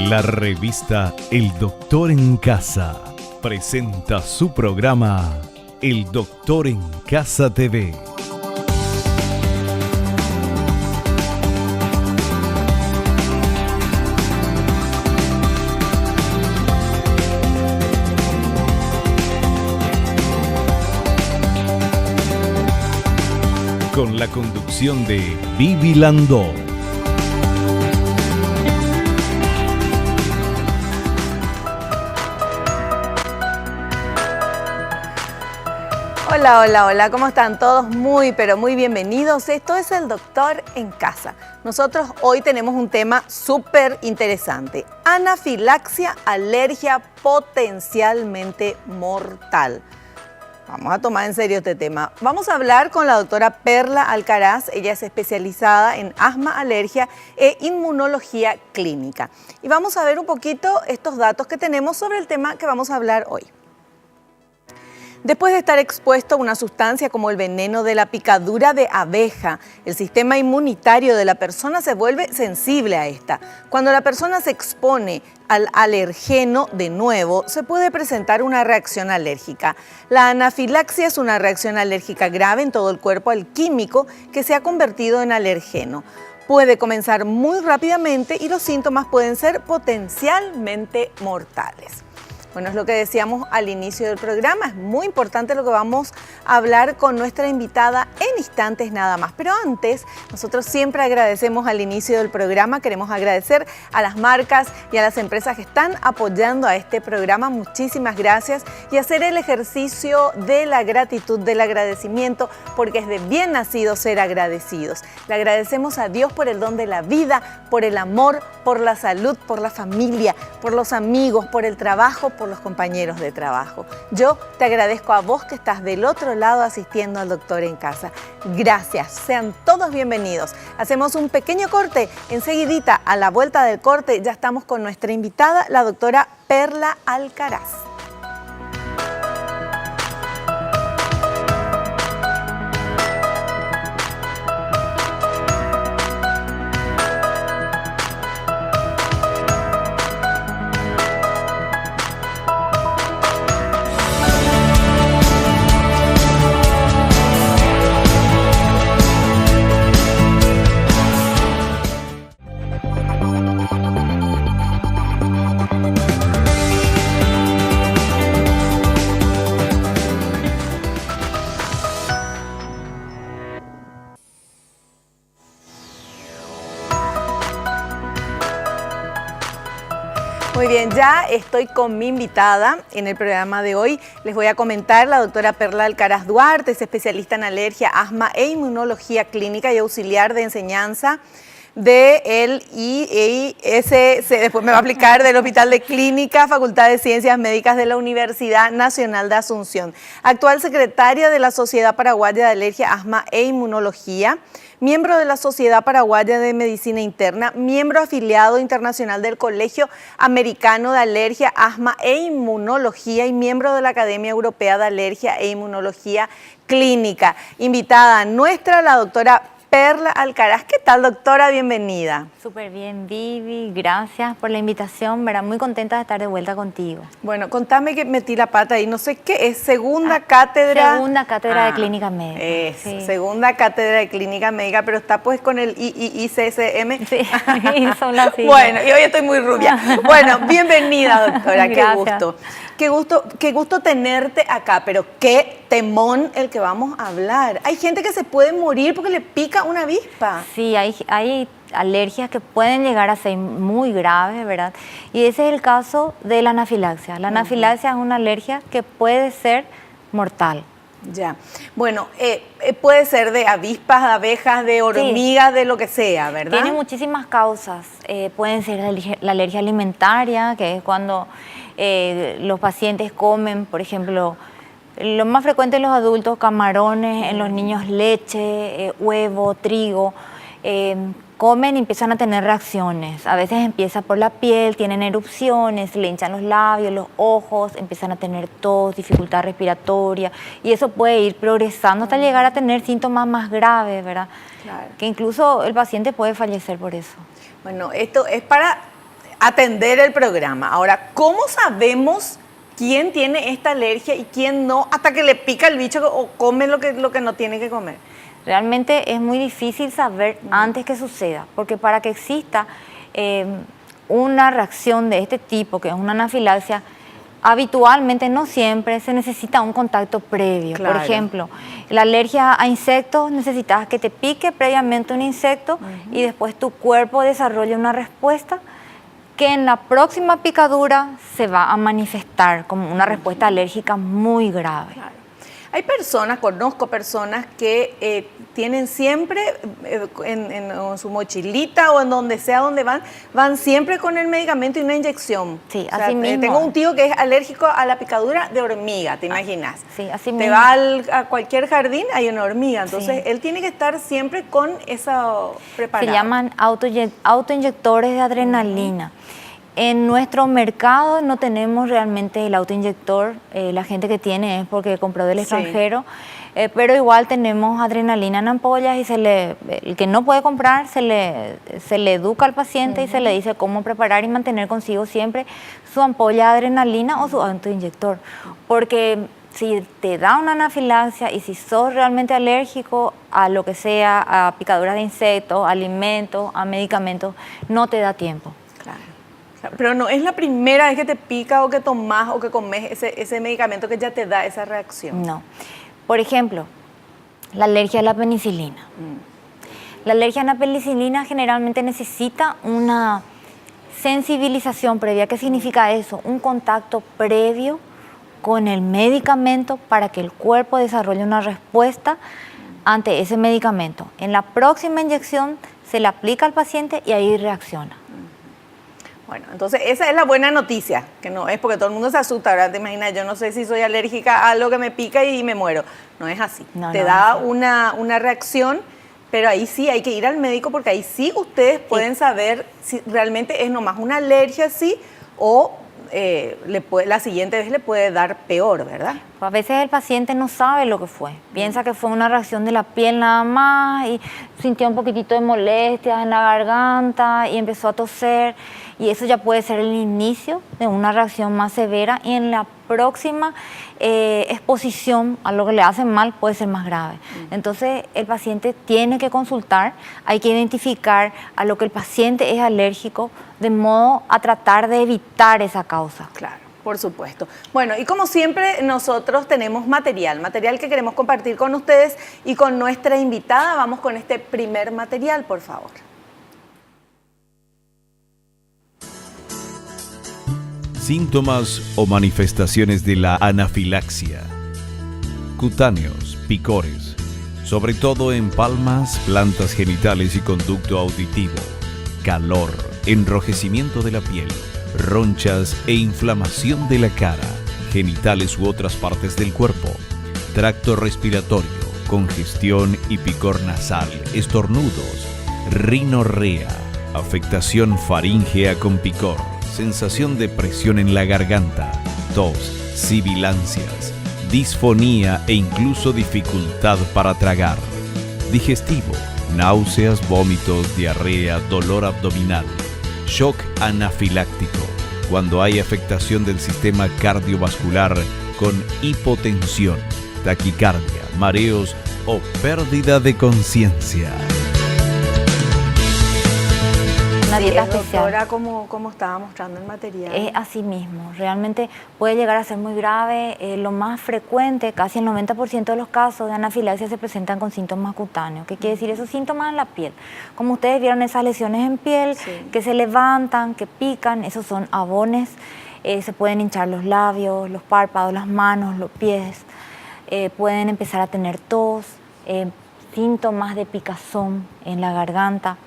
La revista El Doctor en Casa presenta su programa El Doctor en Casa TV. Con la conducción de Vivi Landó. Hola, hola, hola, ¿cómo están todos? Muy, pero muy bienvenidos. Esto es El Doctor en Casa. Nosotros hoy tenemos un tema súper interesante. Anafilaxia, alergia potencialmente mortal. Vamos a tomar en serio este tema. Vamos a hablar con la doctora Perla Alcaraz. Ella es especializada en asma, alergia e inmunología clínica. Y vamos a ver un poquito estos datos que tenemos sobre el tema que vamos a hablar hoy. Después de estar expuesto a una sustancia como el veneno de la picadura de abeja, el sistema inmunitario de la persona se vuelve sensible a esta. Cuando la persona se expone al alergeno de nuevo, se puede presentar una reacción alérgica. La anafilaxia es una reacción alérgica grave en todo el cuerpo al químico que se ha convertido en alergeno. Puede comenzar muy rápidamente y los síntomas pueden ser potencialmente mortales. Bueno, es lo que decíamos al inicio del programa, es muy importante lo que vamos a hablar con nuestra invitada en instantes nada más. Pero antes, nosotros siempre agradecemos al inicio del programa, queremos agradecer a las marcas y a las empresas que están apoyando a este programa. Muchísimas gracias y hacer el ejercicio de la gratitud, del agradecimiento, porque es de bien nacido ser agradecidos. Le agradecemos a Dios por el don de la vida, por el amor, por la salud, por la familia, por los amigos, por el trabajo, por los compañeros de trabajo. Yo te agradezco a vos que estás del otro lado asistiendo al Doctor en Casa. Gracias, sean todos bienvenidos. Hacemos un pequeño corte, enseguidita a la vuelta del corte ya estamos con nuestra invitada, la doctora Perla Alcaraz. Muy bien, ya estoy con mi invitada en el programa de hoy. Les voy a comentar, la doctora Perla Alcaraz Duarte es especialista en alergia, asma e inmunología clínica y auxiliar de enseñanza del IESC, después me va a aplicar del Hospital de Clínica, Facultad de Ciencias Médicas de la Universidad Nacional de Asunción. Actual secretaria de la Sociedad Paraguaya de Alergia, Asma e Inmunología, miembro de la Sociedad Paraguaya de Medicina Interna, miembro afiliado internacional del Colegio Americano de Alergia, Asma e Inmunología y miembro de la Academia Europea de Alergia e Inmunología Clínica. Invitada nuestra, la doctora Perla Alcaraz. ¿Qué tal, doctora? Bienvenida. Súper bien, Vivi. Gracias por la invitación. ¿Verdad? Muy contenta de estar de vuelta contigo. Bueno, contame que metí la pata ahí. No sé qué es. Segunda cátedra. Segunda cátedra de Clínica Médica. Sí. Segunda cátedra de Clínica Médica, pero está pues con el IICSM. Sí, son las siglas. Bueno, y hoy estoy muy rubia. Bueno, bienvenida, doctora. Qué gusto tenerte acá, pero qué temón el que vamos a hablar. Hay gente que se puede morir porque le pica una avispa. Sí, hay alergias que pueden llegar a ser muy graves, ¿verdad? Y ese es el caso de la anafilaxia. La anafilaxia es una alergia que puede ser mortal. Ya. Bueno, puede ser de avispas, de abejas, de hormigas, sí, de lo que sea, ¿verdad? Tiene muchísimas causas. Pueden ser la alergia alimentaria, que es cuando los pacientes comen, por ejemplo, lo más frecuente en los adultos, camarones, en los niños leche, huevo, trigo. Comen y empiezan a tener reacciones. A veces empieza por la piel, tienen erupciones, le hinchan los labios, los ojos, empiezan a tener tos, dificultad respiratoria, y eso puede ir progresando hasta llegar a tener síntomas más graves, ¿verdad? Claro. Que incluso el paciente puede fallecer por eso. Bueno, esto es para atender el programa. Ahora, ¿cómo sabemos quién tiene esta alergia y quién no, hasta que le pica el bicho o come lo que no tiene que comer? Realmente es muy difícil saber antes que suceda, porque para que exista una reacción de este tipo, que es una anafilaxia, habitualmente, no siempre, se necesita un contacto previo. Claro. Por ejemplo, la alergia a insectos, necesitas que te pique previamente un insecto y después tu cuerpo desarrolle una respuesta que en la próxima picadura se va a manifestar como una respuesta alérgica muy grave. Claro. Hay personas, conozco personas que tienen siempre en su mochilita o en donde sea donde van siempre con el medicamento y una inyección. Sí, o sea, así mismo. Tengo un tío que es alérgico a la picadura de hormiga, ¿te imaginas? Sí, así Te mismo. va a cualquier jardín, hay una hormiga, entonces Sí. él tiene que estar siempre con eso preparado. Se llaman autoinyectores de adrenalina. En nuestro mercado no tenemos realmente el autoinyector, la gente que tiene es porque compró del extranjero, pero igual tenemos adrenalina en ampollas y el que no puede comprar se le educa al paciente y se le dice cómo preparar y mantener consigo siempre su ampolla de adrenalina o su autoinyector, porque si te da una anafilaxia y si sos realmente alérgico a lo que sea, a picaduras de insectos, a alimentos, a medicamentos, no te da tiempo. Claro. Pero no es la primera vez que te pica o que tomás o que comes ese medicamento que ya te da esa reacción. No. Por ejemplo, la alergia a la penicilina. La alergia a la penicilina generalmente necesita una sensibilización previa. ¿Qué significa eso? Un contacto previo con el medicamento para que el cuerpo desarrolle una respuesta ante ese medicamento. En la próxima inyección se le aplica al paciente y ahí reacciona. Bueno, entonces esa es la buena noticia, que no es porque todo el mundo se asusta, ¿verdad? Te imaginas, yo no sé si soy alérgica a algo que me pica y me muero. No es así. No, te no da es así. una reacción, pero ahí sí hay que ir al médico porque ahí sí ustedes pueden saber si realmente es nomás una alergia así o la siguiente vez le puede dar peor, ¿verdad? A veces el paciente no sabe lo que fue, piensa que fue una reacción de la piel nada más y sintió un poquitito de molestias en la garganta y empezó a toser y eso ya puede ser el inicio de una reacción más severa y en la próxima exposición a lo que le hace mal puede ser más grave. Entonces el paciente tiene que consultar, hay que identificar a lo que el paciente es alérgico de modo a tratar de evitar esa causa. Claro, por supuesto. Bueno, y como siempre nosotros tenemos material que queremos compartir con ustedes y con nuestra invitada. Vamos con este primer material, por favor. Síntomas o manifestaciones de la anafilaxia. Cutáneos, picores, sobre todo en palmas, plantas genitales y conducto auditivo. Calor, enrojecimiento de la piel, ronchas e inflamación de la cara, genitales u otras partes del cuerpo. Tracto respiratorio, congestión y picor nasal, estornudos, rinorrea, afectación faríngea con picor, sensación de presión en la garganta, tos, sibilancias, disfonía e incluso dificultad para tragar. Digestivo, náuseas, vómitos, diarrea, dolor abdominal. Shock anafiláctico, cuando hay afectación del sistema cardiovascular con hipotensión, taquicardia, mareos o pérdida de conciencia. Una Sí, dieta especial. doctora, como estaba mostrando el material. Es así mismo, realmente puede llegar a ser muy grave. Lo más frecuente, casi el 90% de los casos de anafilaxia se presentan con síntomas cutáneos. ¿Qué quiere decir? Esos síntomas en la piel. Como ustedes vieron, esas lesiones en piel que se levantan, que pican, esos son abones. Se pueden hinchar los labios, los párpados, las manos, los pies. Pueden empezar a tener tos, síntomas de picazón en la garganta.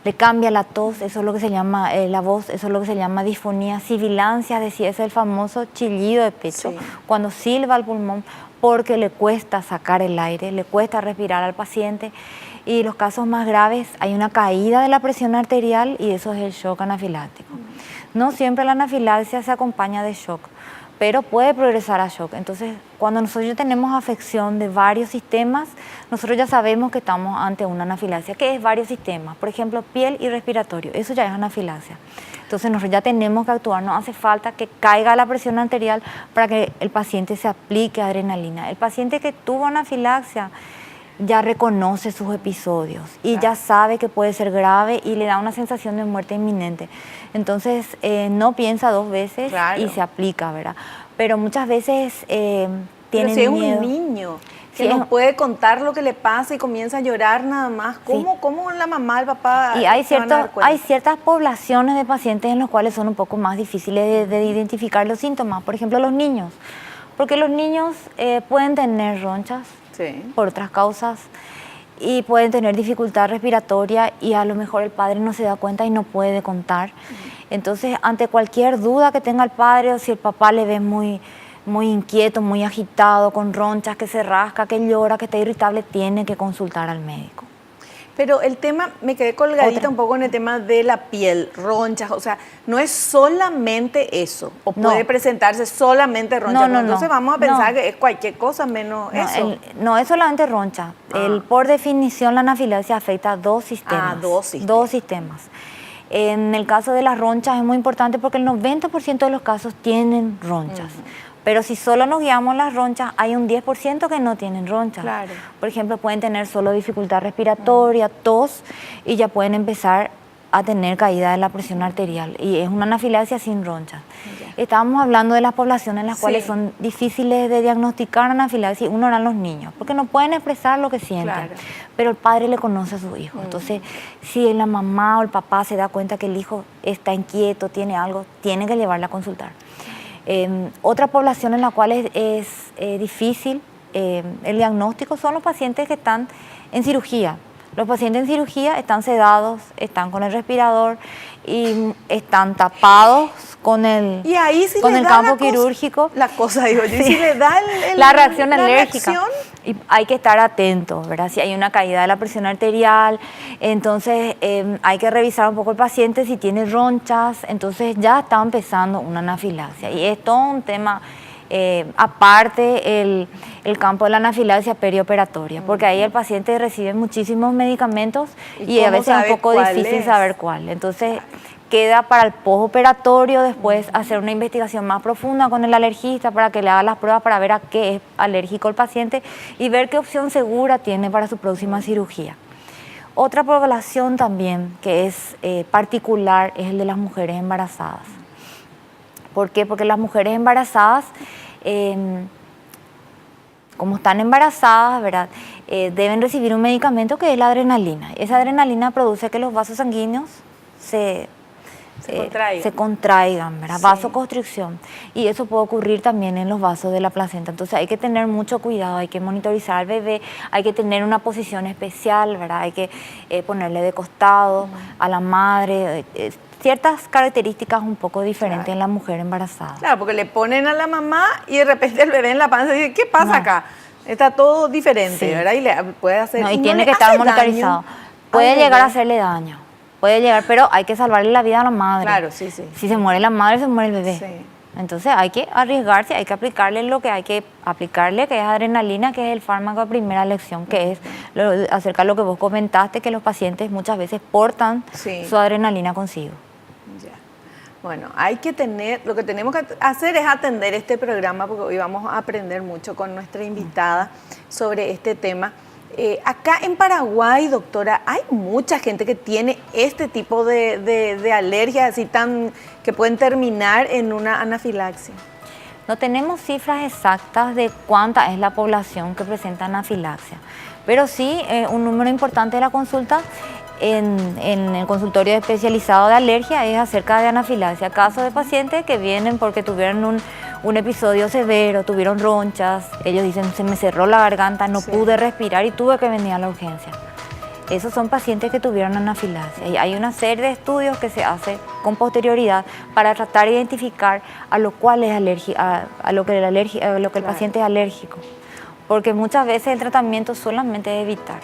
Le cambia la tos, eso es lo que se llama la voz, eso es lo que se llama disfonía, sibilancia, es decir, es el famoso chillido de pecho, cuando silba el pulmón porque le cuesta sacar el aire, le cuesta respirar al paciente. Y los casos más graves, hay una caída de la presión arterial y eso es el shock anafiláctico. No siempre la anafilaxia se acompaña de shock, pero puede progresar a shock. Entonces, cuando nosotros ya tenemos afección de varios sistemas, nosotros ya sabemos que estamos ante una anafilaxia. ¿Qué es varios sistemas? Por ejemplo, piel y respiratorio. Eso ya es anafilaxia. Entonces nosotros ya tenemos que actuar, no hace falta que caiga la presión arterial para que el paciente se aplique adrenalina. El paciente que tuvo anafilaxia ya reconoce sus episodios y ya sabe que puede ser grave y le da una sensación de muerte inminente. Entonces no piensa dos veces y se aplica, ¿verdad? Pero muchas veces tienen Pero si es miedo. un niño que nos puede contar lo que le pasa y comienza a llorar nada más, ¿cómo la mamá, el papá Y hay, se van a dar cuenta? hay ciertas poblaciones de pacientes en los cuales son un poco más difíciles de identificar los síntomas. Por ejemplo, los niños. Porque los niños pueden tener ronchas por otras causas y pueden tener dificultad respiratoria y a lo mejor el padre no se da cuenta y no puede contar. Entonces, ante cualquier duda que tenga el padre o si el papá le ve muy inquieto, muy agitado, con ronchas, que se rasca, que llora, que está irritable, tiene que consultar al médico. Pero el tema, me quedé colgadita un poco en el tema de la piel, ronchas, o sea, no es solamente eso, o puede presentarse solamente ronchas. Entonces vamos a pensar que es cualquier cosa menos eso. No es solamente roncha. Por definición, la anafilaxia afecta a dos sistemas. Dos sistemas. En el caso de las ronchas es muy importante porque el 90% de los casos tienen ronchas. Pero si solo nos guiamos las ronchas, hay un 10% que no tienen ronchas. Claro. Por ejemplo, pueden tener solo dificultad respiratoria, tos, y ya pueden empezar a tener caída de la presión arterial. Y es una anafilaxia sin ronchas. Estábamos hablando de las poblaciones en las cuales son difíciles de diagnosticar anafilaxia. Uno eran los niños, porque no pueden expresar lo que sienten. Pero el padre le conoce a su hijo. Entonces, si la mamá o el papá se da cuenta que el hijo está inquieto, tiene algo, tiene que llevarle a consultar. Otra población en la cual es difícil el diagnóstico son los pacientes que están en cirugía. Los pacientes en cirugía están sedados, están con el respirador y están tapados con el, campo quirúrgico. La cosa, digo yo, si le da la reacción alérgica. Y hay que estar atentos, ¿verdad? Si hay una caída de la presión arterial, entonces hay que revisar un poco el paciente si tiene ronchas, entonces ya está empezando una anafilaxia. Y es todo un tema, aparte el campo de la anafilaxia perioperatoria, porque ahí el paciente recibe muchísimos medicamentos y a veces es un poco difícil saber cuál. Entonces queda para el postoperatorio después hacer una investigación más profunda con el alergista para que le haga las pruebas para ver a qué es alérgico el paciente y ver qué opción segura tiene para su próxima cirugía. Otra población también que es particular es el de las mujeres embarazadas. ¿Por qué? Porque las mujeres embarazadas, como están embarazadas, ¿verdad? Deben recibir un medicamento que es la adrenalina. Esa adrenalina produce que los vasos sanguíneos se contraigan, ¿verdad? Vasoconstricción. Y eso puede ocurrir también en los vasos de la placenta. Entonces hay que tener mucho cuidado, hay que monitorizar al bebé, hay que tener una posición especial, ¿verdad? Hay que ponerle de costado a la madre. Ciertas características un poco diferentes en la mujer embarazada. Claro, porque le ponen a la mamá y de repente el bebé en la panza dice, ¿qué pasa acá? Está todo diferente, ¿verdad? Y le puede hacer... y tiene que estar monitorizado. Puede llegar a hacerle daño. Puede llegar, pero hay que salvarle la vida a la madre. Claro, sí. Si se muere la madre, se muere el bebé. Sí. Entonces hay que arriesgarse, hay que aplicarle lo que hay que aplicarle, que es adrenalina, que es el fármaco de primera elección, que es acerca de lo que vos comentaste, que los pacientes muchas veces portan su adrenalina consigo. Ya. Bueno, hay que tener, lo que tenemos que hacer es atender este programa, porque hoy vamos a aprender mucho con nuestra invitada sobre este tema. Acá en Paraguay, doctora, hay mucha gente que tiene este tipo de alergias así que pueden terminar en una anafilaxia. No tenemos cifras exactas de cuánta es la población que presenta anafilaxia, pero sí un número importante de la consulta en el consultorio especializado de alergia es acerca de anafilaxia. Casos de pacientes que vienen porque tuvieron un episodio severo, tuvieron ronchas, ellos dicen se me cerró la garganta, no pude respirar y tuve que venir a la urgencia. Esos son pacientes que tuvieron anafilaxia y hay una serie de estudios que se hace con posterioridad para tratar de identificar a lo cual es a lo que el paciente es alérgico, porque muchas veces el tratamiento solamente es evitar.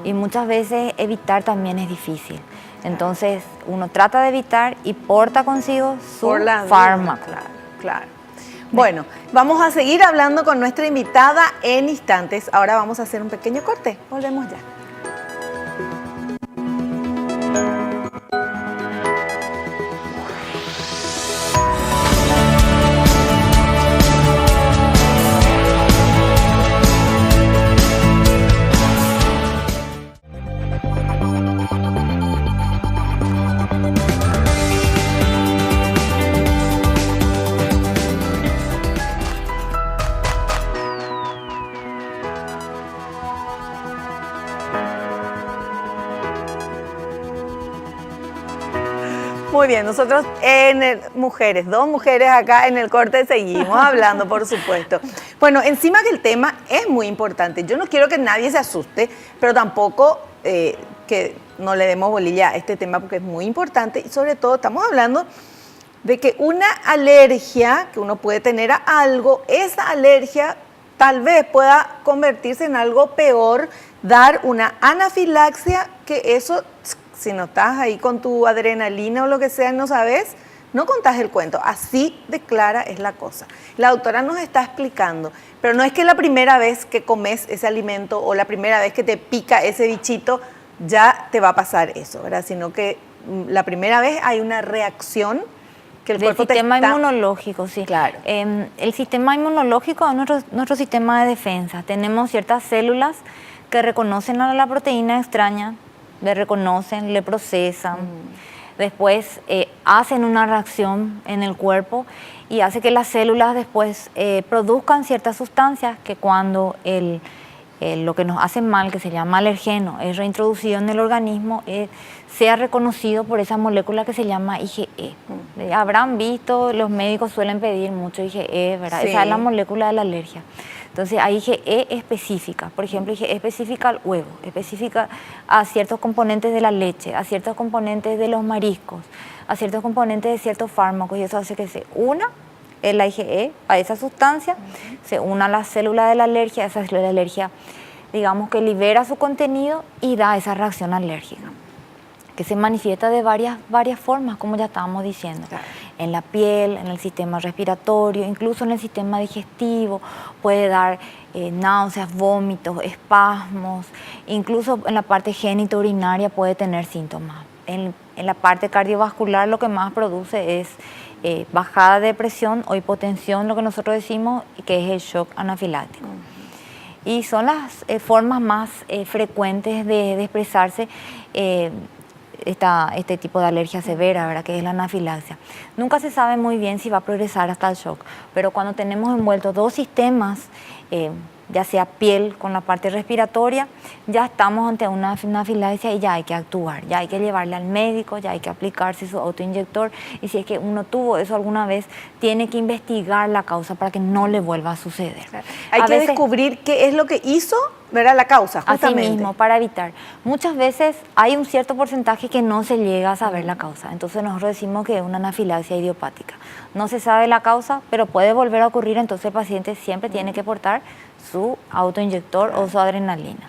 Y muchas veces evitar también es difícil. Entonces, uno trata de evitar y porta consigo su fármaco. Claro. Bueno, vamos a seguir hablando con nuestra invitada en instantes. Ahora vamos a hacer un pequeño corte. Volvemos ya. Muy bien, nosotros mujeres, dos mujeres acá en el corte seguimos hablando, por supuesto. Bueno, encima que el tema es muy importante, yo no quiero que nadie se asuste, pero tampoco que no le demos bolilla a este tema porque es muy importante y sobre todo estamos hablando de que una alergia que uno puede tener a algo, esa alergia tal vez pueda convertirse en algo peor, dar una anafilaxia, que eso, si no estás ahí con tu adrenalina o lo que sea, no sabes, no contás el cuento. Así de clara es la cosa. La doctora nos está explicando, pero no es que la primera vez que comes ese alimento o la primera vez que te pica ese bichito ya te va a pasar eso, ¿verdad? Sino que la primera vez hay una reacción que el cuerpo del sistema inmunológico, sí. Claro. El sistema inmunológico es nuestro sistema de defensa. Tenemos ciertas células que reconocen a la proteína extraña, le reconocen, le procesan, después hacen una reacción en el cuerpo y hace que las células después produzcan ciertas sustancias que cuando lo que nos hace mal, que se llama alergeno, es reintroducido en el organismo, sea reconocido por esa molécula que se llama IgE. Habrán visto, los médicos suelen pedir mucho IgE, ¿verdad? Sí. Esa es la molécula de la alergia. Entonces hay IgE específica, por ejemplo, IgE específica al huevo, específica a ciertos componentes de la leche, a ciertos componentes de los mariscos, a ciertos componentes de ciertos fármacos, y eso hace que se una la IgE a esa sustancia, se una a la célula de la alergia, esa célula de la alergia, digamos que libera su contenido y da esa reacción alérgica, que se manifiesta de varias formas, como ya estábamos diciendo. Claro. En la piel, en el sistema respiratorio, incluso en el sistema digestivo, puede dar náuseas, vómitos, espasmos, incluso en la parte genitourinaria puede tener síntomas. En la parte cardiovascular lo que más produce es bajada de presión o hipotensión, lo que nosotros decimos, que es el shock anafiláctico. Y son las formas más frecuentes de expresarse este tipo de alergia severa, ¿verdad? Que es la anafilaxia. Nunca se sabe muy bien si va a progresar hasta el shock, pero cuando tenemos envueltos dos sistemas, ya sea piel con la parte respiratoria, ya estamos ante una anafilaxia y ya hay que actuar, ya hay que llevarle al médico, ya hay que aplicarse su autoinyector, y si es que uno tuvo eso alguna vez, tiene que investigar la causa para que no le vuelva a suceder. Claro. Hay que descubrir qué es lo que hizo, ¿verdad? La causa, justamente. Así mismo, para evitar. Muchas veces hay un cierto porcentaje que no se llega a saber la causa, entonces nosotros decimos que es una anafilaxia idiopática. No se sabe la causa, pero puede volver a ocurrir, entonces el paciente siempre tiene que portar su autoinyector o su adrenalina.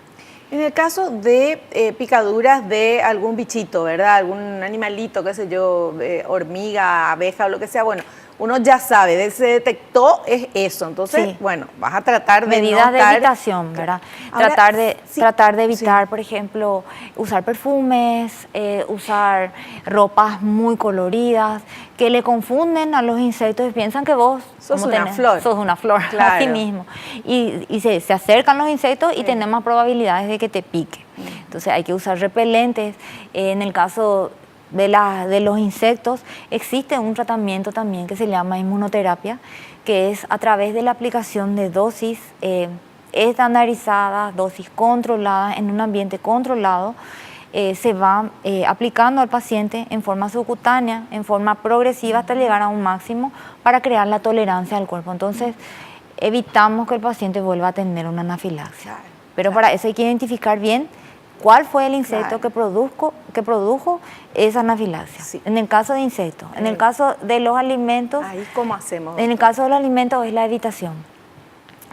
En el caso de picaduras de algún bichito, ¿verdad? Algún animalito, qué sé yo, hormiga, abeja o lo que sea, bueno, uno ya sabe, se detectó es eso, entonces, sí. Bueno, vas a tratar de medidas de evitación, ¿verdad? Ahora, tratar de evitar, sí. Por ejemplo, usar perfumes, usar ropas muy coloridas, que le confunden a los insectos y piensan que vos sos una flor, claro. Así mismo. Y se acercan los insectos y tenemos más probabilidades de que te pique. Entonces hay que usar repelentes. En el caso de los insectos, existe un tratamiento también que se llama inmunoterapia, que es a través de la aplicación de dosis estandarizadas, dosis controladas, en un ambiente controlado, se va aplicando al paciente en forma subcutánea, en forma progresiva hasta llegar a un máximo para crear la tolerancia del cuerpo. Entonces, evitamos que el paciente vuelva a tener una anafilaxia. Claro, pero para eso hay que identificar bien cuál fue el insecto que produjo esa anafilaxia. Sí. En el caso de insectos, en el caso de los alimentos, ahí ¿cómo hacemos? En el caso de los alimentos es la evitación.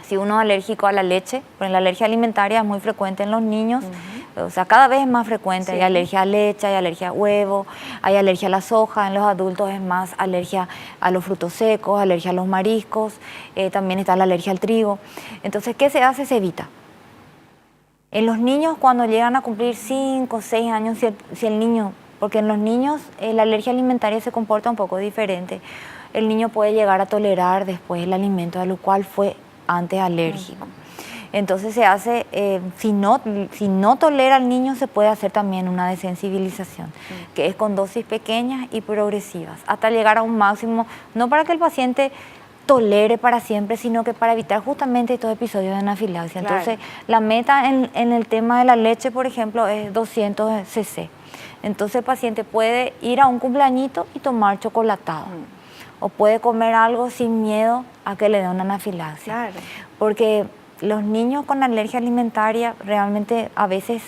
Si uno es alérgico a la leche, pues la alergia alimentaria es muy frecuente en los niños, o sea, cada vez es más frecuente. Sí. Hay alergia a leche, hay alergia a huevo, hay alergia a la soja, en los adultos es más alergia a los frutos secos, alergia a los mariscos, también está la alergia al trigo. Entonces, ¿qué se hace? Se evita. En los niños, cuando llegan a cumplir 5 o 6 años, si el niño, porque en los niños la alergia alimentaria se comporta un poco diferente, el niño puede llegar a tolerar después el alimento a lo cual fue antes alérgico. Entonces se hace, si no tolera al niño, se puede hacer también una desensibilización, que es con dosis pequeñas y progresivas, hasta llegar a un máximo, no para que el paciente tolere para siempre, sino que para evitar justamente estos episodios de anafilaxia. Claro. Entonces, la meta en el tema de la leche, por ejemplo, es 200 cc. Entonces el paciente puede ir a un cumpleañito y tomar chocolatado. O puede comer algo sin miedo a que le dé una anafilaxia. Claro. Porque los niños con alergia alimentaria realmente a veces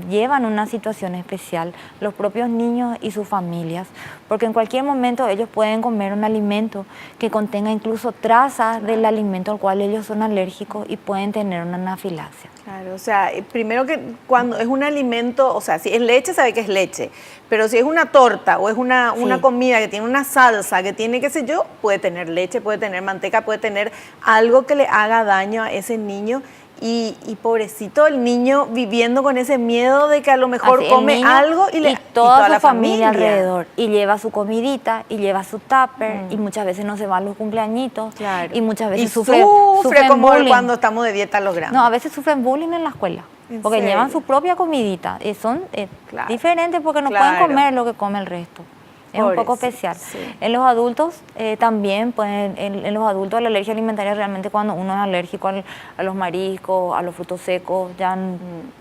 llevan una situación especial, los propios niños y sus familias, porque en cualquier momento ellos pueden comer un alimento que contenga incluso trazas del alimento al cual ellos son alérgicos y pueden tener una anafilaxia. Claro, o sea, primero que cuando es un alimento, o sea, si es leche, sabe que es leche, pero si es una torta o es una comida que tiene una salsa, que tiene, qué sé yo, puede tener leche, puede tener manteca, puede tener algo que le haga daño a ese niño. Y pobrecito el niño viviendo con ese miedo de que a lo mejor come algo y toda su familia alrededor. Y lleva su comidita, y lleva su tupper, y muchas veces no se va a los cumpleañitos. Claro. Y muchas veces sufre como bullying. Cuando estamos de dieta los grandes. No, a veces sufren bullying en la escuela. Porque serio? llevan su propia comidita. Y son diferentes porque no pueden comer lo que come el resto. Es un poco especial. Sí. En los adultos también, en los adultos la alergia alimentaria realmente cuando uno es alérgico a los mariscos, a los frutos secos, ya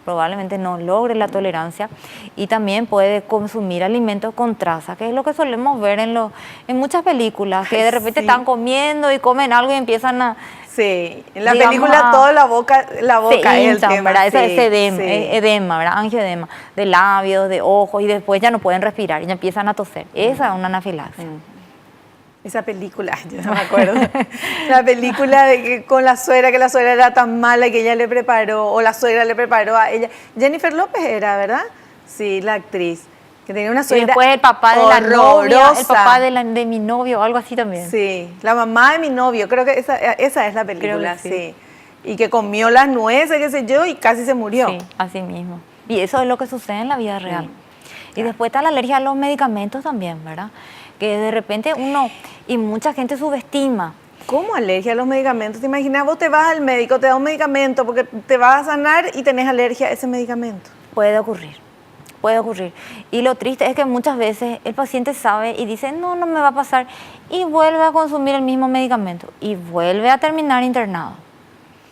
probablemente no logre la tolerancia y también puede consumir alimentos con traza, que es lo que solemos ver en muchas películas, que de repente están comiendo y comen algo y empiezan a... Sí, en la película toda la boca se es el tema. ¿verdad? Ese edema, ¿verdad? Angioedema, de labios, de ojos, y después ya no pueden respirar y ya empiezan a toser. Esa es una anafilaxia. Esa película, yo no me acuerdo. La película de que con la suegra, que la suegra era tan mala que ella le preparó, o la suegra le preparó a ella. Jennifer López era, ¿verdad? Sí, la actriz. Que tenía una suegra. Y después el papá de la novia, el papá de mi novio, algo así también. Sí, la mamá de mi novio, creo que esa es la película, sí. Y que comió las nueces, qué sé yo, y casi se murió. Sí, así mismo. Y eso es lo que sucede en la vida real. Y después está la alergia a los medicamentos también, ¿verdad? Que de repente y mucha gente subestima. ¿Cómo alergia a los medicamentos? ¿Te imaginas? Vos te vas al médico, te da un medicamento porque te vas a sanar y tenés alergia a ese medicamento. Puede ocurrir. Puede ocurrir. Y lo triste es que muchas veces el paciente sabe y dice, no me va a pasar, y vuelve a consumir el mismo medicamento y vuelve a terminar internado.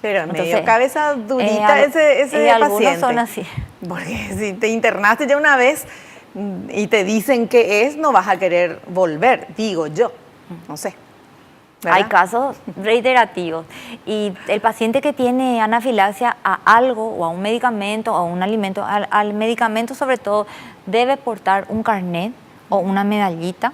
Pero medio cabeza durita ese paciente. Algunos son así. Porque si te internaste ya una vez y te dicen qué es, no vas a querer volver, digo yo. No sé. ¿verdad? Hay casos reiterativos y el paciente que tiene anafilaxia a algo o a un medicamento o a un alimento, al medicamento sobre todo, debe portar un carnet o una medallita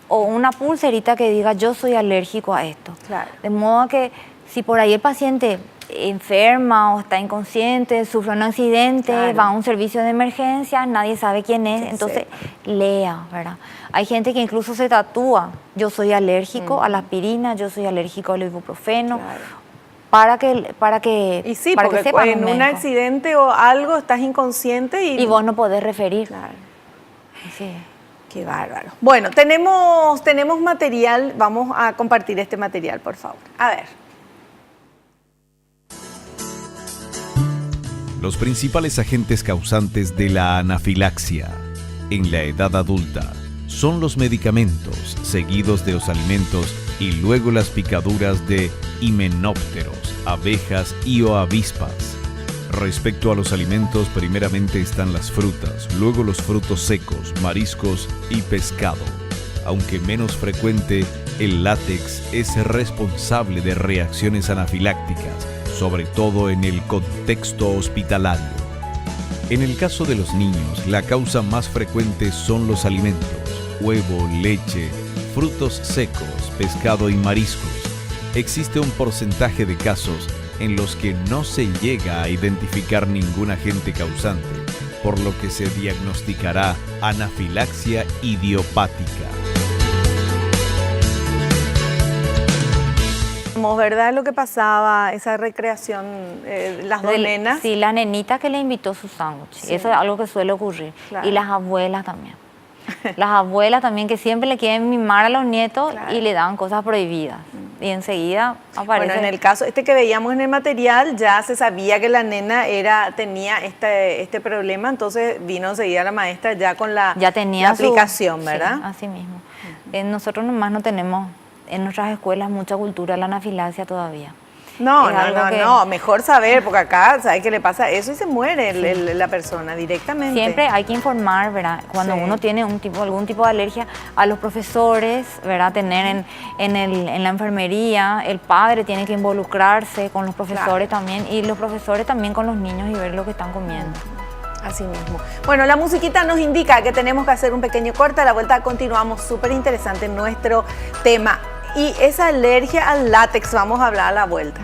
o una pulserita que diga yo soy alérgico a esto. Claro. De modo que si por ahí el paciente enferma o está inconsciente, sufre un accidente, va a un servicio de emergencia, nadie sabe quién es, entonces lea, ¿verdad? Hay gente que incluso se tatúa, yo soy alérgico a la aspirina, yo soy alérgico al ibuprofeno, para que y sí, para porque que sepan en un accidente o algo estás inconsciente y vos no podés referir. Claro. Sí. Qué bárbaro. Bueno, tenemos material, vamos a compartir este material, por favor. A ver. Los principales agentes causantes de la anafilaxia en la edad adulta son los medicamentos, seguidos de los alimentos y luego las picaduras de himenópteros, abejas y o avispas. Respecto a los alimentos, primeramente están las frutas, luego los frutos secos, mariscos y pescado. Aunque menos frecuente, el látex es responsable de reacciones anafilácticas, sobre todo en el contexto hospitalario. En el caso de los niños, la causa más frecuente son los alimentos, huevo, leche, frutos secos, pescado y mariscos. Existe un porcentaje de casos en los que no se llega a identificar ningún agente causante, por lo que se diagnosticará anafilaxia idiopática. ¿Verdad lo que pasaba, esa recreación, las dos nenas? Sí, la nenita que le invitó su sándwich, eso es algo que suele ocurrir. Claro. Y las abuelas también. Las abuelas también que siempre le quieren mimar a los nietos y le dan cosas prohibidas. Y enseguida aparece... Bueno, en el caso que veíamos en el material, ya se sabía que la nena tenía este problema, entonces vino enseguida la maestra ya con la aplicación, ¿verdad? Sí, así mismo. Nosotros nomás no tenemos en nuestras escuelas mucha cultura de la anafilaxia todavía. No, es no, algo no, que no, mejor saber, porque acá, ¿sabes qué le pasa? Eso y se muere la persona directamente. Siempre hay que informar, ¿verdad? Cuando Sí. uno tiene algún tipo de alergia, a los profesores, ¿verdad? Tener en la enfermería, el padre tiene que involucrarse con los profesores también, y los profesores también con los niños y ver lo que están comiendo. Así mismo. Bueno, la musiquita nos indica que tenemos que hacer un pequeño corte. A la vuelta continuamos. Súper interesante nuestro tema. Y esa alergia al látex, vamos a hablar a la vuelta.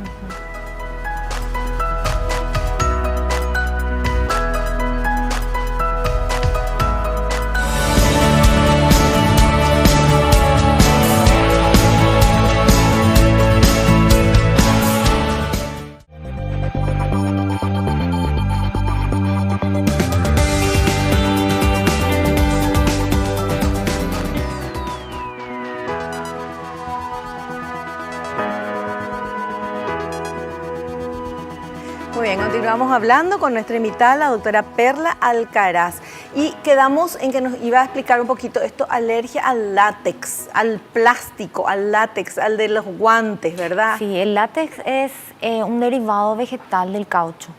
Muy bien, continuamos hablando con nuestra invitada, la doctora Perla Alcaraz. Y quedamos en que nos iba a explicar un poquito esto, alergia al látex, al plástico, al látex, al de los guantes, ¿verdad? Sí, el látex es un derivado vegetal del caucho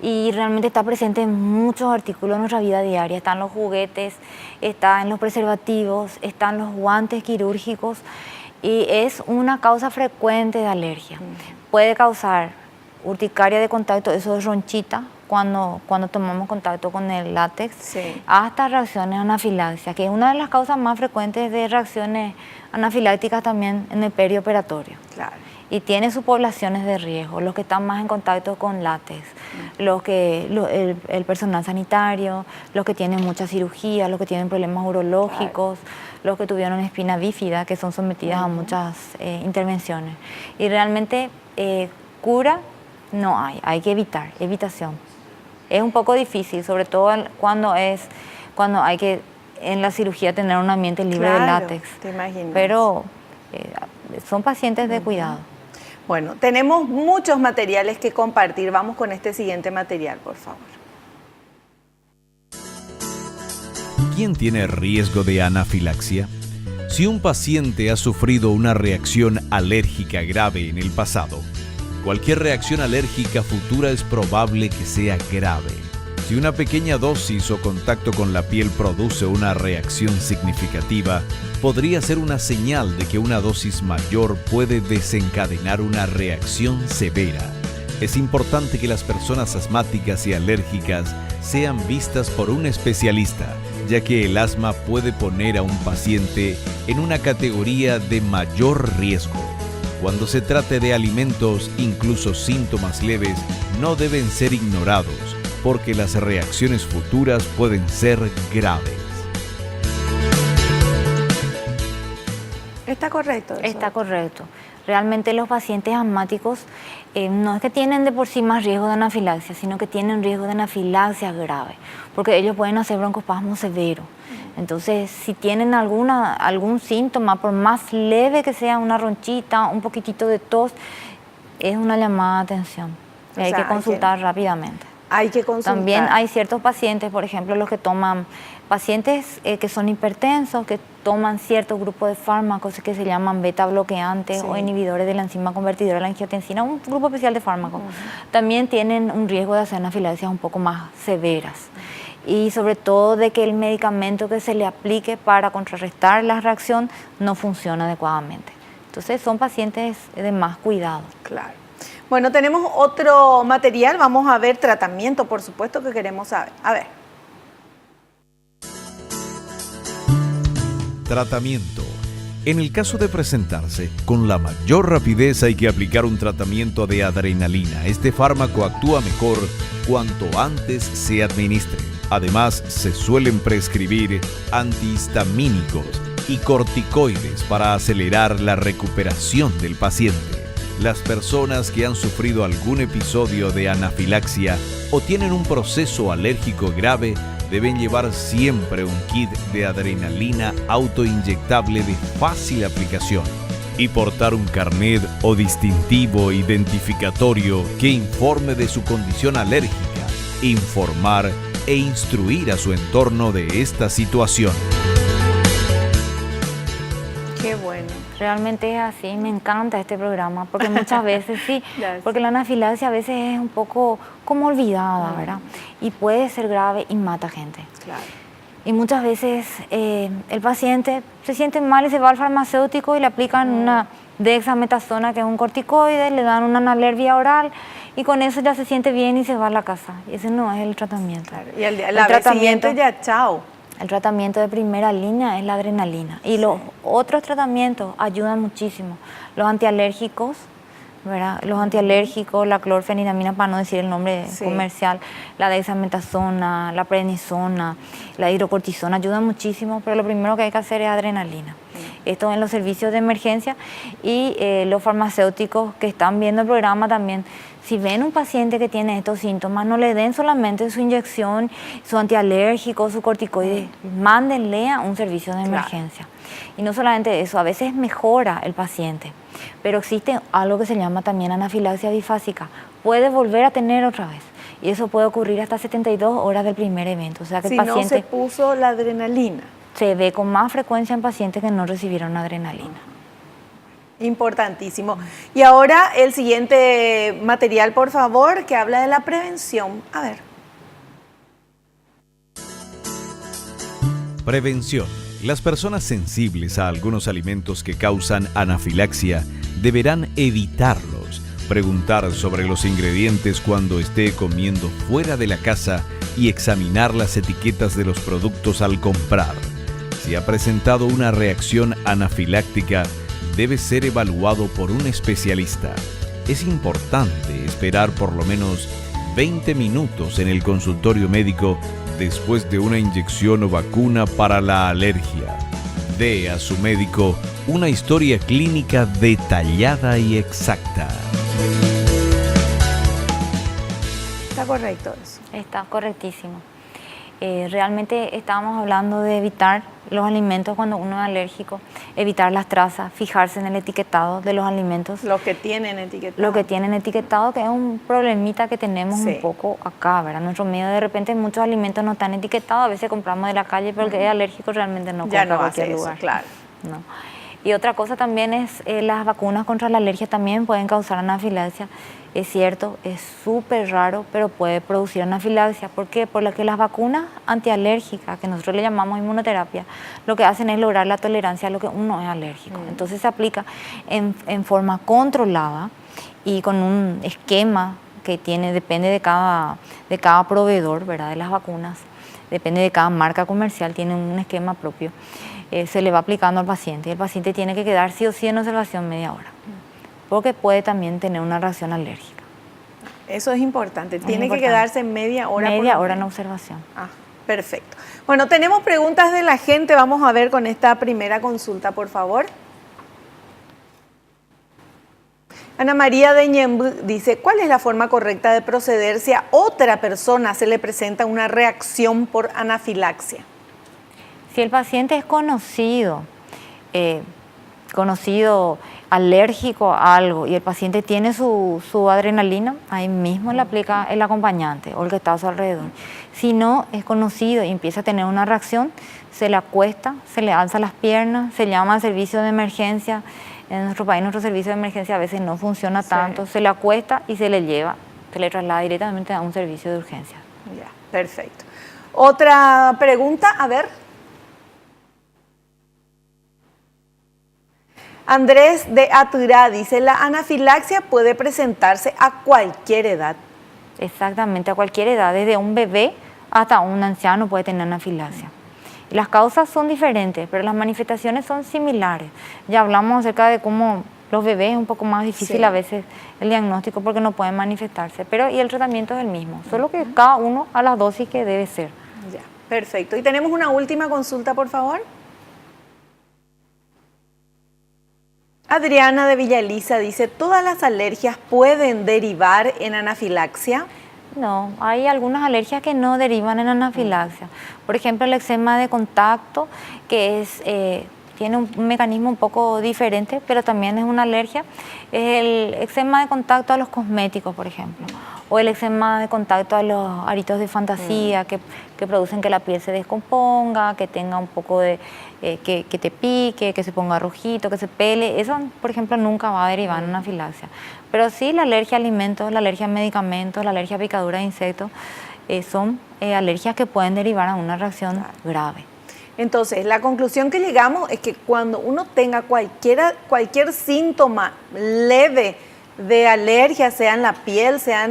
y realmente está presente en muchos artículos de nuestra vida diaria. Está en los juguetes, está en los preservativos, está en los guantes quirúrgicos y es una causa frecuente de alergia. Puede causar urticaria de contacto, eso es ronchita, cuando tomamos contacto con el látex, Sí. hasta reacciones anafilaxias, que es una de las causas más frecuentes de reacciones anafilácticas también en el perioperatorio. Claro. Y tiene sus poblaciones de riesgo, los que están más en contacto con látex, el personal sanitario, los que tienen mucha cirugía, los que tienen problemas urológicos, los que tuvieron espina bífida, que son sometidas a muchas intervenciones. Y realmente cura no hay que evitación. Es un poco difícil, sobre todo cuando hay que en la cirugía tener un ambiente libre de látex. Te imaginas. Pero son pacientes de cuidado. Bueno, tenemos muchos materiales que compartir. Vamos con este siguiente material, por favor. ¿Quién tiene riesgo de anafilaxia? Si un paciente ha sufrido una reacción alérgica grave en el pasado, cualquier reacción alérgica futura es probable que sea grave. Si una pequeña dosis o contacto con la piel produce una reacción significativa, podría ser una señal de que una dosis mayor puede desencadenar una reacción severa. Es importante que las personas asmáticas y alérgicas sean vistas por un especialista, ya que el asma puede poner a un paciente en una categoría de mayor riesgo. Cuando se trate de alimentos, incluso síntomas leves no deben ser ignorados, porque las reacciones futuras pueden ser graves. ¿Está correcto eso? Está correcto. Realmente los pacientes asmáticos no es que tienen de por sí más riesgo de anafilaxia, sino que tienen riesgo de anafilaxia grave, porque ellos pueden hacer broncoespasmo severo. Entonces, si tienen algún síntoma, por más leve que sea, una ronchita, un poquitito de tos, es una llamada de atención. Hay que consultar rápidamente. Hay que consultar. También hay ciertos pacientes, por ejemplo, los que toman, pacientes que son hipertensos, que toman cierto grupo de fármacos que se llaman beta bloqueantes o inhibidores de la enzima convertidora de la angiotensina, un grupo especial de fármacos, también tienen un riesgo de hacer anafilaxias un poco más severas. Y sobre todo de que el medicamento que se le aplique para contrarrestar la reacción no funciona adecuadamente. Entonces son pacientes de más cuidado. Claro. Bueno, tenemos otro material, vamos a ver tratamiento, por supuesto que queremos saber. A ver. Tratamiento. En el caso de presentarse, con la mayor rapidez hay que aplicar un tratamiento de adrenalina. Este fármaco actúa mejor cuanto antes se administre. Además, se suelen prescribir antihistamínicos y corticoides para acelerar la recuperación del paciente. Las personas que han sufrido algún episodio de anafilaxia o tienen un proceso alérgico grave deben llevar siempre un kit de adrenalina autoinyectable de fácil aplicación y portar un carnet o distintivo identificatorio que informe de su condición alérgica, informar e instruir a su entorno de esta situación. Qué bueno. Realmente es así, me encanta este programa, porque muchas veces sí, porque la anafilaxia a veces es un poco como olvidada, ¿verdad? Y puede ser grave y mata gente. Claro. Y muchas veces el paciente se siente mal y se va al farmacéutico y le aplican una dexametasona, que es un corticoide, le dan una analergia oral y con eso ya se siente bien y se va a la casa. Y ese no es el tratamiento. Claro. Y el tratamiento ya, chao. El tratamiento de primera línea es la adrenalina. Y los otros tratamientos ayudan muchísimo. Los antialérgicos, ¿verdad? Los antialérgicos, la clorfenidamina, para no decir el nombre comercial, la dexametasona, la prednisona, la hidrocortisona, ayudan muchísimo, pero lo primero que hay que hacer es adrenalina. Esto en los servicios de emergencia y los farmacéuticos que están viendo el programa también. Si ven un paciente que tiene estos síntomas, no le den solamente su inyección, su antialérgico, su corticoide, mándenle a un servicio de emergencia. Y no solamente eso, a veces mejora el paciente, pero existe algo que se llama también anafilaxia bifásica. Puede volver a tener otra vez. Y eso puede ocurrir hasta 72 horas del primer evento. O sea que si el paciente no se puso la adrenalina. Se ve con más frecuencia en pacientes que no recibieron adrenalina. Importantísimo. Y ahora el siguiente material, por favor, que habla de la prevención. A ver. Prevención. Las personas sensibles a algunos alimentos que causan anafilaxia deberán evitarlos, preguntar sobre los ingredientes cuando esté comiendo fuera de la casa y examinar las etiquetas de los productos al comprar. Si ha presentado una reacción anafiláctica, debe ser evaluado por un especialista. Es importante esperar por lo menos 20 minutos en el consultorio médico después de una inyección o vacuna para la alergia. Dé a su médico una historia clínica detallada y exacta. ¿Está correcto eso? Está correctísimo. Realmente estábamos hablando de evitar los alimentos cuando uno es alérgico, evitar las trazas, fijarse en el etiquetado de los alimentos. Los que tienen etiquetado. Lo que tienen etiquetado, que es un problemita que tenemos un poco acá, ¿verdad? En nuestro medio de repente muchos alimentos no están etiquetados, a veces compramos de la calle, pero el que es alérgico realmente no compra en cualquier lugar. Eso, claro. No. Y otra cosa también es las vacunas contra la alergia también pueden causar anafilaxia. Es cierto, es súper raro, pero puede producir anafilaxia. ¿Por qué? Por lo que las vacunas antialérgicas, que nosotros le llamamos inmunoterapia, lo que hacen es lograr la tolerancia a lo que uno es alérgico. Entonces se aplica en forma controlada y con un esquema que tiene, depende de cada proveedor, ¿verdad? De las vacunas, depende de cada marca comercial, tiene un esquema propio. Se le va aplicando al paciente y el paciente tiene que quedar sí o sí en observación media hora, porque puede también tener una reacción alérgica. Eso es importante, tiene que quedarse media hora. Media hora en observación. Ah, perfecto. Bueno, tenemos preguntas de la gente, vamos a ver con esta primera consulta, por favor. Ana María de Ñembu dice, ¿cuál es la forma correcta de proceder si a otra persona se le presenta una reacción por anafilaxia? Si el paciente es conocido alérgico a algo y el paciente tiene su adrenalina, ahí mismo le aplica el acompañante o el que está a su alrededor. Si no es conocido y empieza a tener una reacción, se le acuesta, se le alza las piernas, se llama al servicio de emergencia. En nuestro país, nuestro servicio de emergencia a veces no funciona tanto, se le acuesta y se le lleva, se le traslada directamente a un servicio de urgencia. Ya, perfecto. Otra pregunta, a ver. Andrés de Aturá dice, la anafilaxia puede presentarse a cualquier edad. Exactamente, a cualquier edad, desde un bebé hasta un anciano puede tener anafilaxia. Las causas son diferentes, pero las manifestaciones son similares. Ya hablamos acerca de cómo los bebés es un poco más difícil a veces el diagnóstico porque no pueden manifestarse, pero y el tratamiento es el mismo, solo que cada uno a las dosis que debe ser. Ya, perfecto. Y tenemos una última consulta, por favor. Adriana de Villa Elisa dice, ¿todas las alergias pueden derivar en anafilaxia? No, hay algunas alergias que no derivan en anafilaxia. Por ejemplo, el eczema de contacto, que tiene un mecanismo un poco diferente, pero también es una alergia. Es el eczema de contacto a los cosméticos, por ejemplo, o el eczema de contacto a los aritos de fantasía que producen que la piel se descomponga, que tenga un poco de que te pique, que se ponga rojito, que se pele. Eso, por ejemplo, nunca va a derivar en anafilaxia. Pero sí, la alergia a alimentos, la alergia a medicamentos, la alergia a picadura de insectos, son alergias que pueden derivar a una reacción grave. Entonces, la conclusión que llegamos es que cuando uno tenga cualquier síntoma leve de alergia, sea en la piel, sea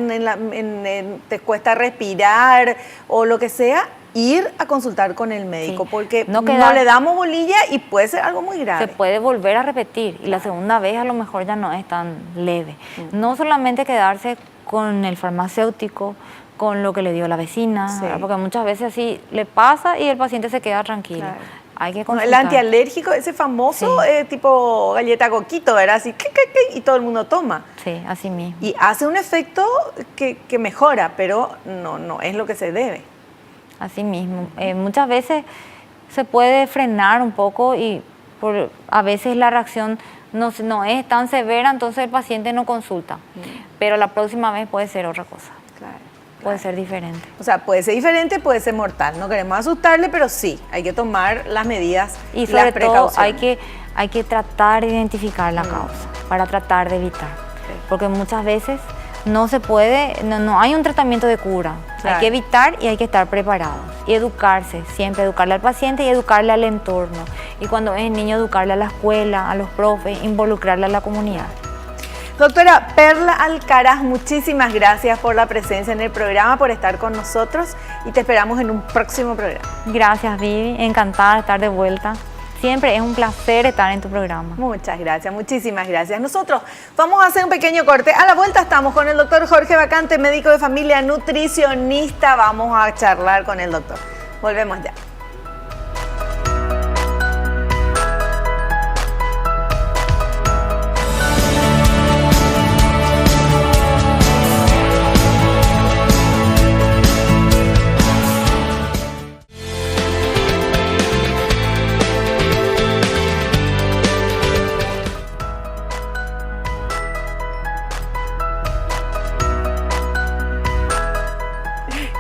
te cuesta respirar o lo que sea, ir a consultar con el médico, Sí. porque No no le damos bolilla y puede ser algo muy grave. Se puede volver a repetir y la segunda vez a lo mejor ya no es tan leve. No solamente quedarse con el farmacéutico, con lo que le dio la vecina, Sí. ¿verdad? Porque muchas veces así le pasa y el paciente se queda tranquilo. Claro. Hay que No, consultar. el antialérgico, ese famoso tipo galleta coquito, ¿verdad? Así, y todo el mundo toma. Sí, así mismo. Y hace un efecto que mejora, pero no es lo que se debe. Así mismo. Muchas veces se puede frenar un poco y a veces la reacción no es tan severa, entonces el paciente no consulta. Pero la próxima vez puede ser otra cosa. Claro. Puede ser diferente. O sea, puede ser diferente, puede ser mortal. No queremos asustarle, pero sí, hay que tomar las medidas Y y sobre las todo precauciones. hay que tratar de identificar la causa para tratar de evitar. Porque muchas veces no se puede, no hay un tratamiento de cura. Claro. Hay que evitar y hay que estar preparados. Y educarse, siempre educarle al paciente y educarle al entorno. Y cuando es niño, educarle a la escuela, a los profes, involucrarle a la comunidad. Doctora Perla Alcaraz, muchísimas gracias por la presencia en el programa, por estar con nosotros y te esperamos en un próximo programa. Gracias, Vivi. Encantada de estar de vuelta. Siempre es un placer estar en tu programa. Muchas gracias, muchísimas gracias. Nosotros vamos a hacer un pequeño corte. A la vuelta estamos con el doctor Jorge Vacante, médico de familia, nutricionista. Vamos a charlar con el doctor. Volvemos ya.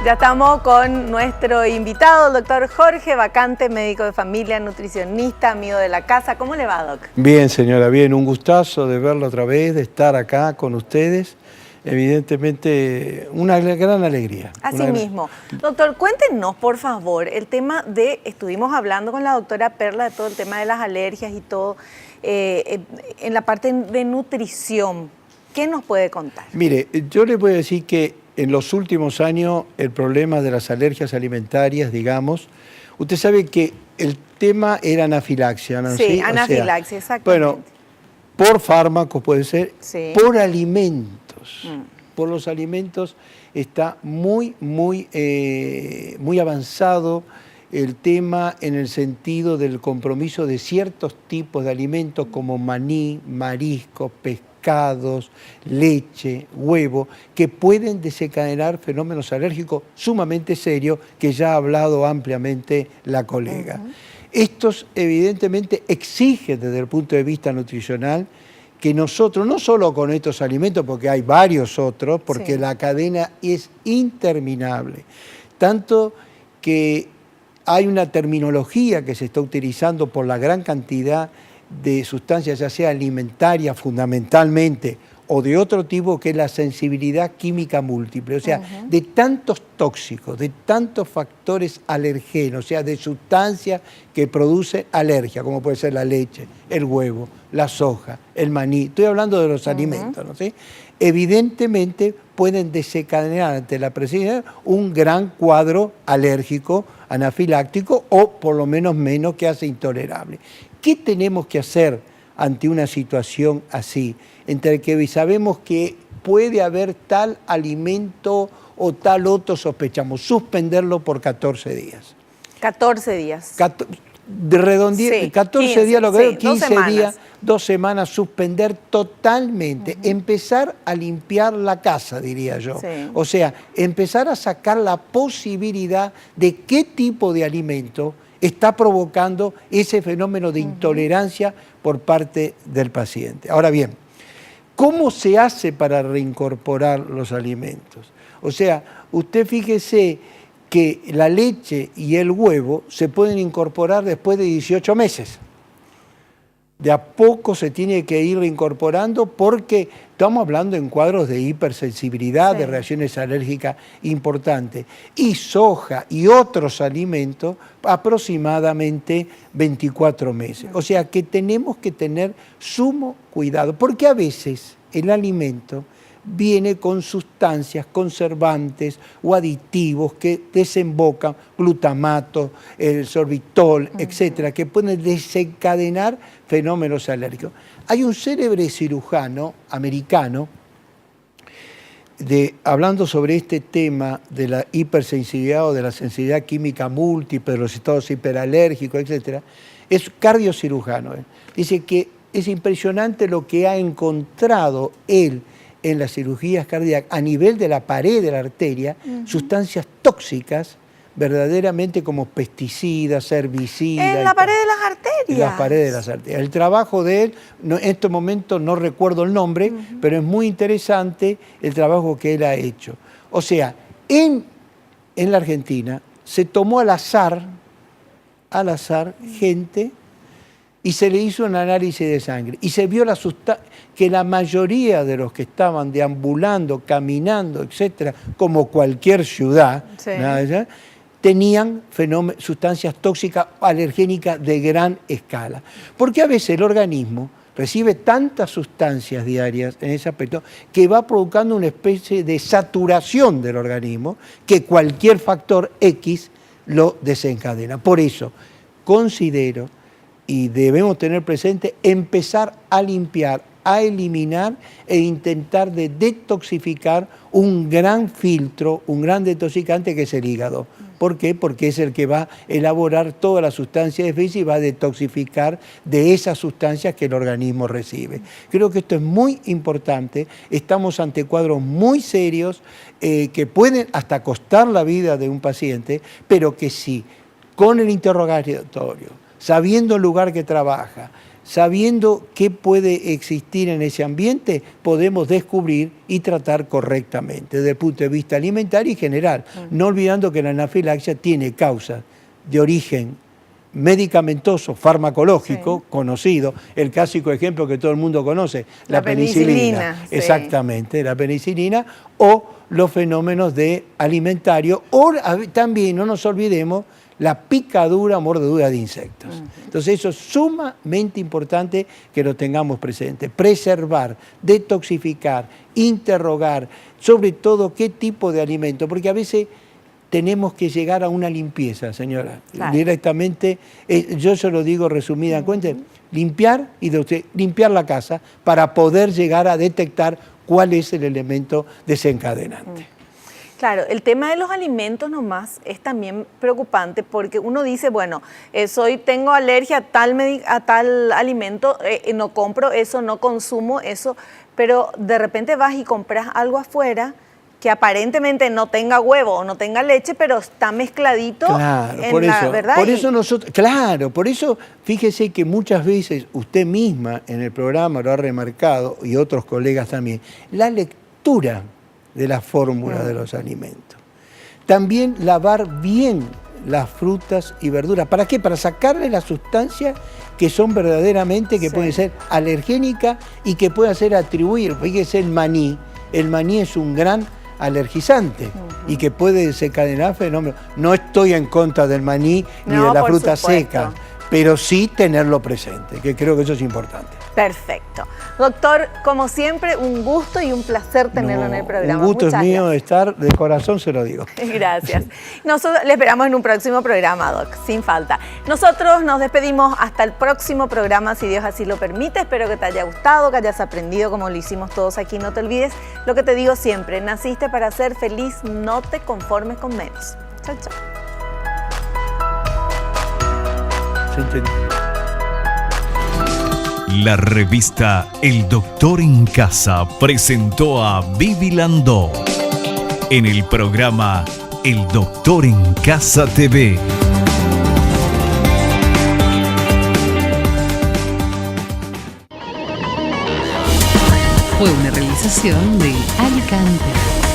Ya estamos con nuestro invitado, el doctor Jorge Vacante, médico de familia, nutricionista, amigo de la casa. ¿Cómo le va, doc? Bien, señora, bien. Un gustazo de verlo otra vez, de estar acá con ustedes. Evidentemente, una gran alegría. Así mismo. Doctor, cuéntenos, por favor, el tema estuvimos hablando con la doctora Perla de todo el tema de las alergias y todo, en la parte de nutrición. ¿Qué nos puede contar? Mire, yo le voy a decir que en los últimos años el problema de las alergias alimentarias, digamos, usted sabe que el tema era anafilaxia, ¿no? Sí, anafilaxia, exactamente. Bueno, por fármacos puede ser, Sí. por alimentos. Por los alimentos está muy avanzado el tema en el sentido del compromiso de ciertos tipos de alimentos como maní, mariscos, pescados, leche, huevo, que pueden desencadenar fenómenos alérgicos sumamente serios que ya ha hablado ampliamente la colega. Estos evidentemente exigen desde el punto de vista nutricional que nosotros, no solo con estos alimentos, porque hay varios otros, porque Sí. la cadena es interminable, tanto que hay una terminología que se está utilizando por la gran cantidad de sustancias, ya sea alimentaria fundamentalmente, o de otro tipo, que es la sensibilidad química múltiple, o sea, de tantos tóxicos, de tantos factores alergenos, o sea, de sustancias que producen alergia, como puede ser la leche, el huevo, la soja, el maní, estoy hablando de los alimentos, ¿no? ¿Sí? Evidentemente pueden desencadenar ante la presencia un gran cuadro alérgico, anafiláctico, o por lo menos que hace intolerable. ¿Qué tenemos que hacer ante una situación así? Entre que sabemos que puede haber tal alimento o tal otro, sospechamos, suspenderlo por 14 días. 14 días. De redondear, Sí, 14 15, días, lo que sí, veo, 15 2 semanas. días, 2 semanas, suspender totalmente, empezar a limpiar la casa, diría yo. Sí. O sea, empezar a sacar la posibilidad de qué tipo de alimento está provocando ese fenómeno de intolerancia por parte del paciente. Ahora bien, ¿cómo se hace para reincorporar los alimentos? O sea, usted fíjese que la leche y el huevo se pueden incorporar después de 18 meses. De a poco se tiene que ir incorporando porque estamos hablando en cuadros de hipersensibilidad, de reacciones alérgicas importantes. Y soja y otros alimentos aproximadamente 24 meses. O sea que tenemos que tener sumo cuidado, porque a veces el alimento viene con sustancias conservantes o aditivos que desembocan, glutamato, el sorbitol, etcétera, que pueden desencadenar fenómenos alérgicos. Hay un célebre cirujano americano hablando sobre este tema de la hipersensibilidad o de la sensibilidad química múltiple, de los estados hiperalérgicos, etcétera. Es cardiocirujano. Dice que es impresionante lo que ha encontrado él en las cirugías cardíacas, a nivel de la pared de la arteria, sustancias tóxicas, verdaderamente como pesticidas, herbicidas. En la pared de las arterias. En las paredes de las arterias. El trabajo de él, en este momento no recuerdo el nombre, pero es muy interesante el trabajo que él ha hecho. O sea, en la Argentina se tomó al azar gente y se le hizo un análisis de sangre y se vio que la mayoría de los que estaban deambulando, caminando, etcétera, como cualquier ciudad, tenían sustancias tóxicas alergénicas de gran escala. Porque a veces el organismo recibe tantas sustancias diarias en ese aspecto que va provocando una especie de saturación del organismo que cualquier factor X lo desencadena. Por eso considero, y debemos tener presente, empezar a limpiar, a eliminar e intentar de detoxificar un gran filtro, un gran detoxicante que es el hígado. ¿Por qué? Porque es el que va a elaborar todas las sustancias difíciles y va a detoxificar de esas sustancias que el organismo recibe. Creo que esto es muy importante. Estamos ante cuadros muy serios que pueden hasta costar la vida de un paciente, pero que sí, con el interrogatorio, sabiendo el lugar que trabaja, sabiendo qué puede existir en ese ambiente, podemos descubrir y tratar correctamente desde el punto de vista alimentario y general. No olvidando que la anafilaxia tiene causas de origen medicamentoso, farmacológico, conocido. El clásico ejemplo que todo el mundo conoce, la penicilina. Exactamente, la penicilina, o los fenómenos de alimentario, o también no nos olvidemos la picadura o mordedura de insectos. Entonces eso es sumamente importante que lo tengamos presente. Preservar, detoxificar, interrogar, sobre todo qué tipo de alimento, porque a veces tenemos que llegar a una limpieza, señora. Claro. Directamente, yo se lo digo resumidamente, limpiar limpiar la casa para poder llegar a detectar cuál es el elemento desencadenante. Claro, el tema de los alimentos nomás es también preocupante porque uno dice, bueno, tengo alergia a tal alimento, no compro eso, no consumo eso, pero de repente vas y compras algo afuera que aparentemente no tenga huevo o no tenga leche, pero está mezcladito ¿verdad? Por eso fíjese que muchas veces usted misma en el programa lo ha remarcado y otros colegas también, la lectura de la fórmula de los alimentos. También lavar bien las frutas y verduras. ¿Para qué? Para sacarle las sustancias que son verdaderamente, que pueden ser alergénicas y que pueden ser atribuir. Fíjese el maní. El maní es un gran alergizante y que puede desencadenar fenómenos. No estoy en contra del maní ni de la fruta seca, pero sí tenerlo presente, que creo que eso es importante. Perfecto. Doctor, como siempre, un gusto y un placer tenerlo en el programa. Un gusto es mío de estar, de corazón se lo digo. Gracias. Nosotros le esperamos en un próximo programa, Doc, sin falta. Nosotros nos despedimos hasta el próximo programa, si Dios así lo permite. Espero que te haya gustado, que hayas aprendido como lo hicimos todos aquí. No te olvides lo que te digo siempre, naciste para ser feliz, no te conformes con menos. Chao, chao. La revista El Doctor en Casa presentó a Vivi Landó en el programa El Doctor en Casa TV. Fue una realización de Alicante.